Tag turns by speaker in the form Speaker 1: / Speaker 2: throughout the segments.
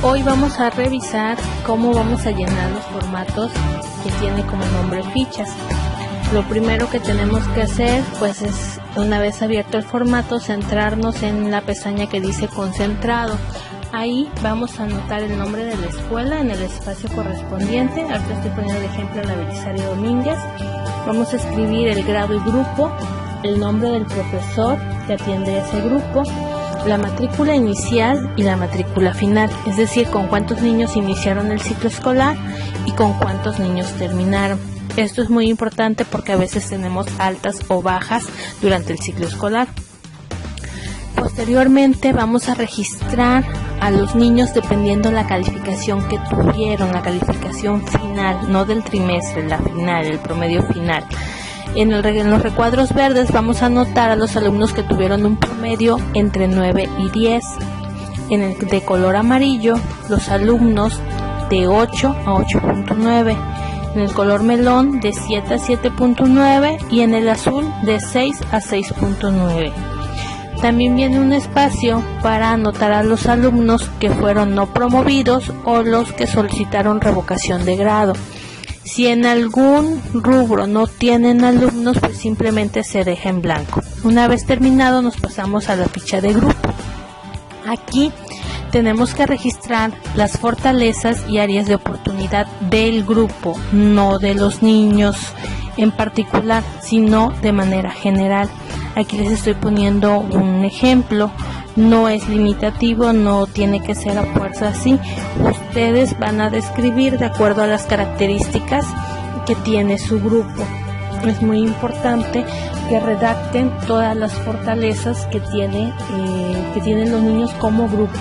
Speaker 1: Hoy vamos a revisar cómo vamos a llenar los formatos que tiene como nombre fichas. Lo primero que tenemos que hacer pues es, una vez abierto el formato, centrarnos en la pestaña que dice concentrado. Ahí vamos a anotar el nombre de la escuela en el espacio correspondiente. Ahorita estoy poniendo de ejemplo la Belisario Domínguez. Vamos a escribir el grado y grupo, el nombre del profesor que atiende ese grupo, la matrícula inicial y la matrícula final, es decir, con cuántos niños iniciaron el ciclo escolar y con cuántos niños terminaron. Esto es muy importante porque a veces tenemos altas o bajas durante el ciclo escolar. Posteriormente vamos a registrar a los niños dependiendo la calificación que tuvieron, la calificación final, no del trimestre, la final, el promedio final. En los recuadros verdes vamos a anotar a los alumnos que tuvieron un promedio entre 9 y 10. En el de color amarillo, los alumnos de 8 a 8.9. En el color melón, de 7 a 7.9. Y en el azul, de 6 a 6.9. También viene un espacio para anotar a los alumnos que fueron no promovidos o los que solicitaron revocación de grado. Si en algún rubro no tienen alumnos, pues simplemente se deja en blanco. Una vez terminado, nos pasamos a la ficha de grupo. Aquí tenemos que registrar las fortalezas y áreas de oportunidad del grupo, no de los niños en particular, sino de manera general. Aquí les estoy poniendo un ejemplo. No es limitativo, no tiene que ser a fuerza así. Ustedes van a describir de acuerdo a las características que tiene su grupo. Es muy importante que redacten todas las fortalezas que tienen los niños como grupo,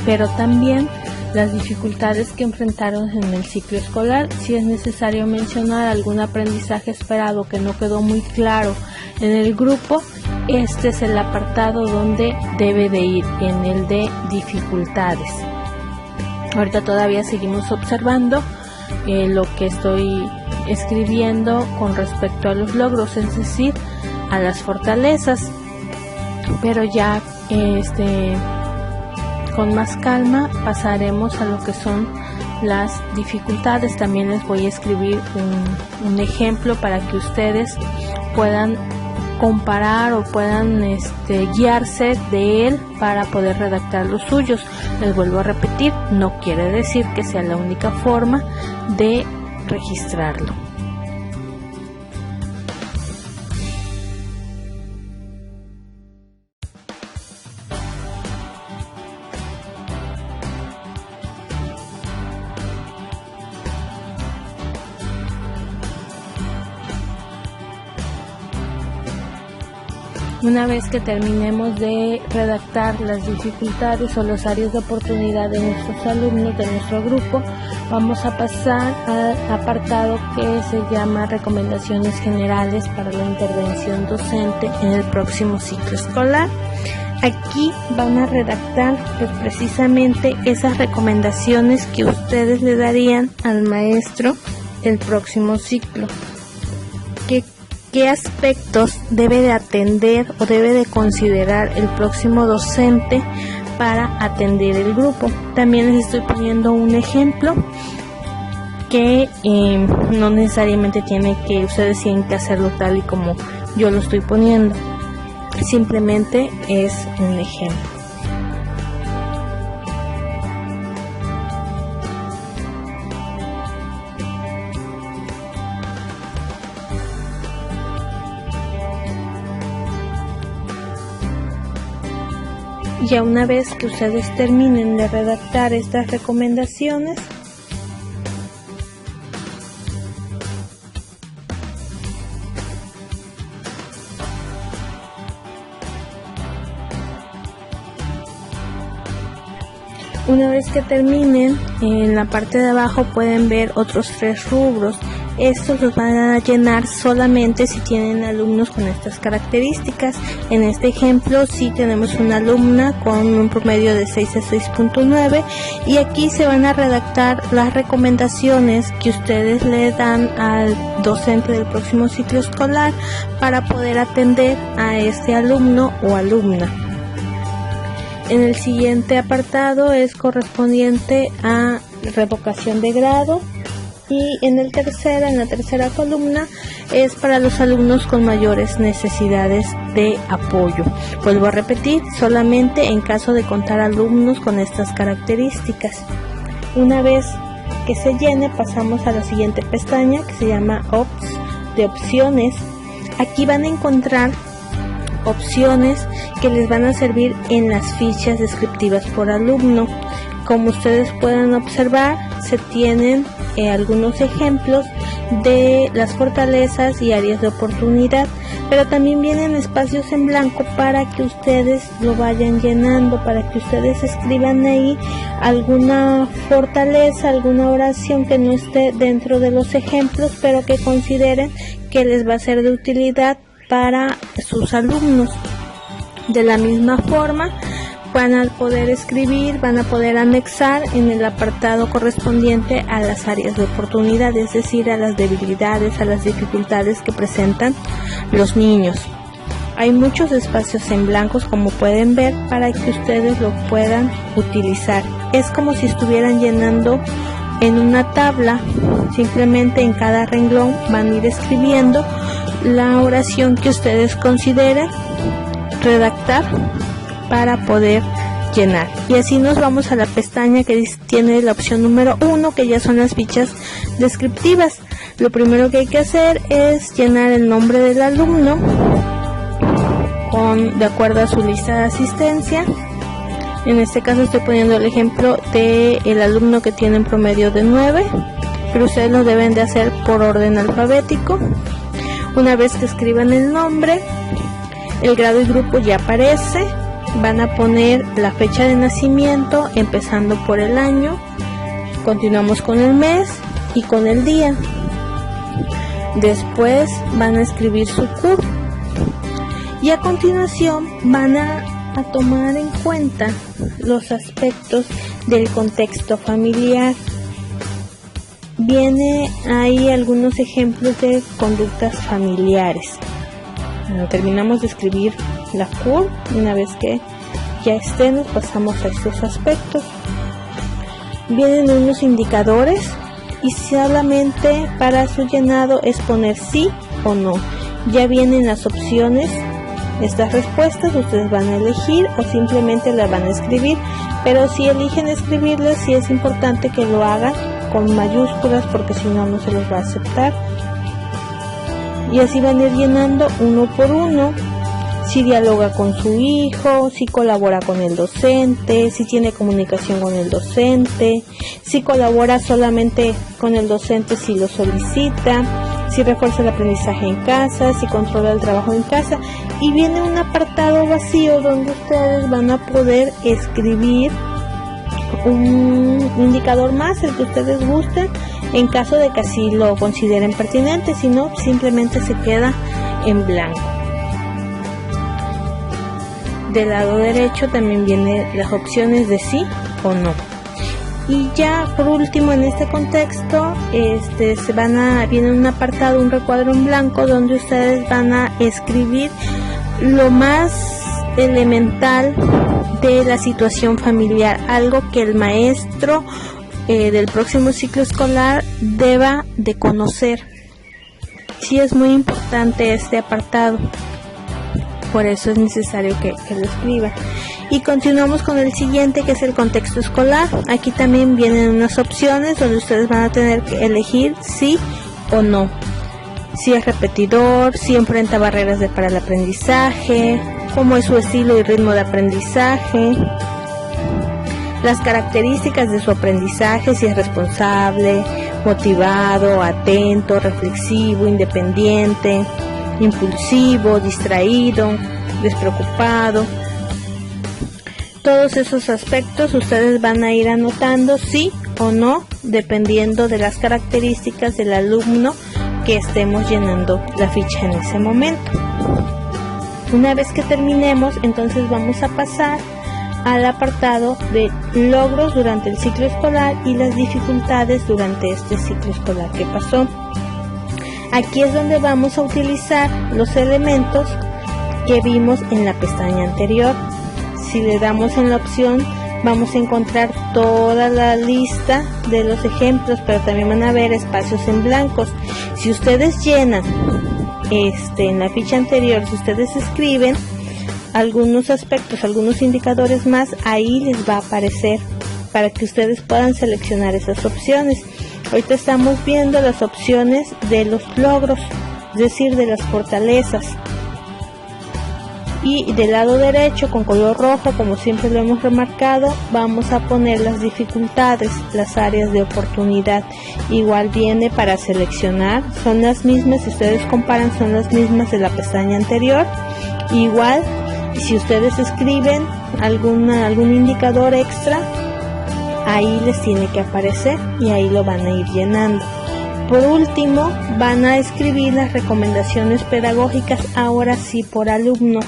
Speaker 1: pero también las dificultades que enfrentaron en el ciclo escolar. Si es necesario mencionar algún aprendizaje esperado que no quedó muy claro en el grupo, este es el apartado donde debe de ir, en el de dificultades. Ahorita todavía seguimos observando lo que estoy escribiendo con respecto a los logros, es decir, a las fortalezas, pero ya con más calma pasaremos a lo que son las dificultades. También les voy a escribir un ejemplo para que ustedes puedan comparar o puedan guiarse de él para poder redactar los suyos. Les vuelvo a repetir, no quiere decir que sea la única forma de registrarlo. Una vez que terminemos de redactar las dificultades o las áreas de oportunidad de nuestros alumnos, de nuestro grupo, vamos a pasar al apartado que se llama recomendaciones generales para la intervención docente en el próximo ciclo escolar. Aquí van a redactar pues, precisamente esas recomendaciones que ustedes le darían al maestro el próximo ciclo. ¿Qué aspectos debe de atender o debe de considerar el próximo docente para atender el grupo? También les estoy poniendo un ejemplo que no necesariamente ustedes tienen que hacerlo tal y como yo lo estoy poniendo. Simplemente es un ejemplo. Ya una vez que ustedes terminen de redactar estas recomendaciones, en la parte de abajo pueden ver otros 3 rubros. Estos los van a llenar solamente si tienen alumnos con estas características. En este ejemplo sí tenemos una alumna con un promedio de 6 a 6.9 y aquí se van a redactar las recomendaciones que ustedes le dan al docente del próximo ciclo escolar para poder atender a este alumno o alumna. En el siguiente apartado es correspondiente a revocación de grado. Y en la tercera columna es para los alumnos con mayores necesidades de apoyo. Vuelvo a repetir, solamente en caso de contar alumnos con estas características. Una vez que se llene, pasamos a la siguiente pestaña que se llama de opciones. Aquí van a encontrar opciones que les van a servir en las fichas descriptivas por alumno. Como ustedes pueden observar, se tienen algunos ejemplos de las fortalezas y áreas de oportunidad, pero también vienen espacios en blanco para que ustedes lo vayan llenando, para que ustedes escriban ahí alguna fortaleza, alguna oración que no esté dentro de los ejemplos, pero que consideren que les va a ser de utilidad para sus alumnos. De la misma forma, van a poder escribir, van a poder anexar en el apartado correspondiente a las áreas de oportunidad, es decir, a las debilidades, a las dificultades que presentan los niños. Hay muchos espacios en blancos, como pueden ver, para que ustedes lo puedan utilizar. Es como si estuvieran llenando en una tabla, simplemente en cada renglón van a ir escribiendo la oración que ustedes consideren redactar para poder llenar. Y así nos vamos a la pestaña que tiene la opción número 1, que ya son las fichas descriptivas. Lo primero que hay que hacer es llenar el nombre del alumno de acuerdo a su lista de asistencia. En este caso estoy poniendo el ejemplo del alumno que tiene un promedio de 9, pero ustedes lo deben de hacer por orden alfabético. Una vez que escriban el nombre, el grado y grupo ya aparece. Van a poner la fecha de nacimiento empezando por el año, continuamos con el mes y con el día. Después van a escribir su CUR y a continuación van a tomar en cuenta los aspectos del contexto familiar. Viene ahí algunos ejemplos de conductas familiares. Bueno, terminamos de escribir la CUR. Una vez que ya estén, nos pasamos a estos aspectos. Vienen unos indicadores y solamente para su llenado es poner sí o no. Ya vienen las opciones, estas respuestas ustedes van a elegir o simplemente las van a escribir, pero si eligen escribirlas, sí es importante que lo hagan con mayúsculas, porque si no, no se los va a aceptar. Y así van a ir llenando uno por uno. Si dialoga con su hijo, si colabora con el docente, si tiene comunicación con el docente, si colabora solamente con el docente si lo solicita, si refuerza el aprendizaje en casa, si controla el trabajo en casa. Y viene un apartado vacío donde ustedes van a poder escribir un indicador más, el que ustedes gusten, en caso de que así lo consideren pertinente. Si no, simplemente se queda en blanco. Del lado derecho también vienen las opciones de sí o no. Y ya por último, en este contexto, viene un apartado, un recuadro en blanco, donde ustedes van a escribir lo más elemental de la situación familiar, algo que el maestro del próximo ciclo escolar deba de conocer. Sí, es muy importante este apartado, por eso es necesario que lo escriban. Y continuamos con el siguiente, que es el contexto escolar. Aquí también vienen unas opciones donde ustedes van a tener que elegir sí o no. Si es repetidor, si enfrenta barreras para el aprendizaje, cómo es su estilo y ritmo de aprendizaje, las características de su aprendizaje, si es responsable, motivado, atento, reflexivo, independiente, impulsivo, distraído, despreocupado. Todos esos aspectos ustedes van a ir anotando sí o no, dependiendo de las características del alumno que estemos llenando la ficha en ese momento. Una vez que terminemos, entonces vamos a pasar al apartado de logros durante el ciclo escolar y las dificultades durante este ciclo escolar que pasó. Aquí es donde vamos a utilizar los elementos que vimos en la pestaña anterior. Si le damos en la opción, vamos a encontrar toda la lista de los ejemplos, pero también van a haber espacios en blancos. Si ustedes llenan en la ficha anterior, si ustedes escriben algunos aspectos, algunos indicadores más, ahí les va a aparecer para que ustedes puedan seleccionar esas opciones. Ahorita estamos viendo las opciones de los logros, es decir, de las fortalezas. Y del lado derecho, con color rojo, como siempre lo hemos remarcado, vamos a poner las dificultades, las áreas de oportunidad. Igual viene para seleccionar, son las mismas, si ustedes comparan, son las mismas de la pestaña anterior. Igual, si ustedes escriben algún indicador extra, ahí les tiene que aparecer y ahí lo van a ir llenando. Por último, van a escribir las recomendaciones pedagógicas, ahora sí por alumno.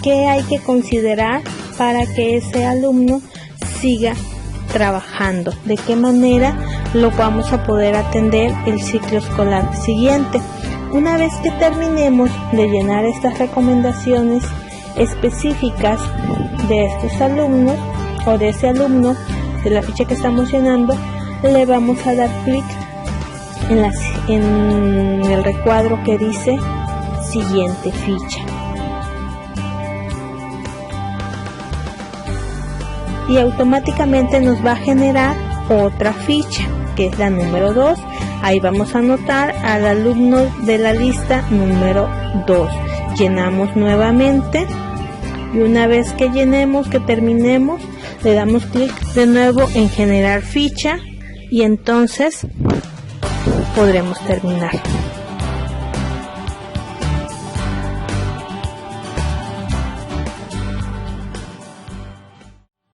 Speaker 1: ¿Qué hay que considerar para que ese alumno siga trabajando? ¿De qué manera lo vamos a poder atender el ciclo escolar siguiente? Una vez que terminemos de llenar estas recomendaciones específicas de estos alumnos o de ese alumno, de la ficha que estamos llenando, le vamos a dar clic en el recuadro que dice siguiente ficha. Y automáticamente nos va a generar otra ficha, que es la número 2. Ahí vamos a anotar al alumno de la lista número 2. Llenamos nuevamente y una vez que llenemos, que terminemos, le damos clic de nuevo en generar ficha y entonces podremos terminar.